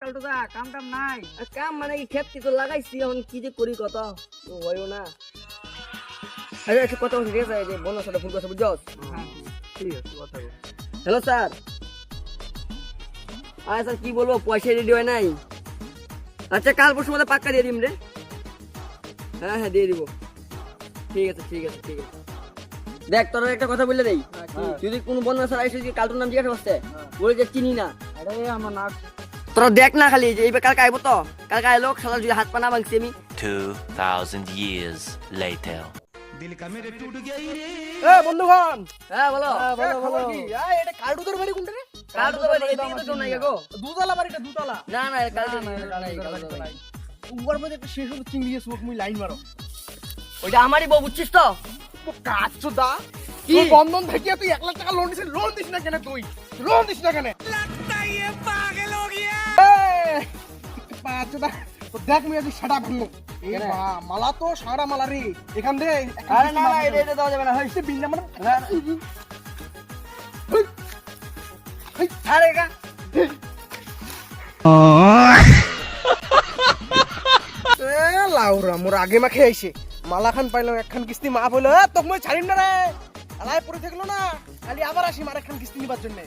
কালটু দা কাম টাম নাই? কাম মানে কি ক্ষেত কি তো লাগাইছি এখন কি যে করি কত হইও না। আরে একটু কথা বলছি, ঠিক আছে? যে বন্ধুর সাথে ফোন করছে, বুঝছস? ঠিক আছে কথা বল। Hello sir. আরে স্যার কি বলবো, পয়সা রেডি হয় নাই। আচ্ছা কাল পরশু মধ্যে পাক্কা দিয়ে দিম রে। হ্যাঁ হ্যাঁ দিয়ে দিব। ঠিক আছে ঠিক আছে ঠিক আছে। দেখ তোর একটা কথা বলে দেই, যদি কোনো বন্ধু স্যার আইসে যে কালটুর নাম জিজ্ঞাসা করছে বলে যে চিনি না। আরে আমার না তোরা দেখ না খালি যে এইবার কালকে আইবো তো, কালকে আইলো শালা যদি হাত পা না ভাঙছি আমি। 2000 years later. दिल का मेरे टूट गई रे। এ বন্ধুগণ, হ্যাঁ বলো। বলো বলো কি? এটা কালটুদের বাড়ি কোনটা রে? কালটু তো বাড়ি এদিকে তো কেউ নাই গো। দুতলা বাড়িটা দুতলা। না না কালটু না, নাই, কালটুদের কালটু বাড়িতে নাই। নাই। উপর মধ্যে একটা শেষ হলো চিংড়ি দিয়ে সুখ মুই লাইন মারো। ওইটা আমারই বউ, বুঝছিস তো? ও কাচ্চু দা, কি? তুই বন্ধন থেকে তুই 1 লাখ টাকা লোন দিছিস, লোন দিস না কেন তুই? লোন দিস না কেন? लगता ये पागल हो गया। কাচ্চু দা, তো দেখ মুই আজ সাড়া ভাঙলো। এ মা, মালা তো সাড়া মালা রে। এখান দে। আরে না না এটা দেওয়া যাবে না। হইছে বিল নাম্বার। আরে গা লাউরা মোর আগে মাখে আইছে, মালা খান পাইলাম, একখান কিস্তি মাফ হইলো। তোক মই ছাড়িম না রে, আলাই পড়ে থাকলো না, খালি আবার আসি মার একখান কিস্তি নিবার জন্য।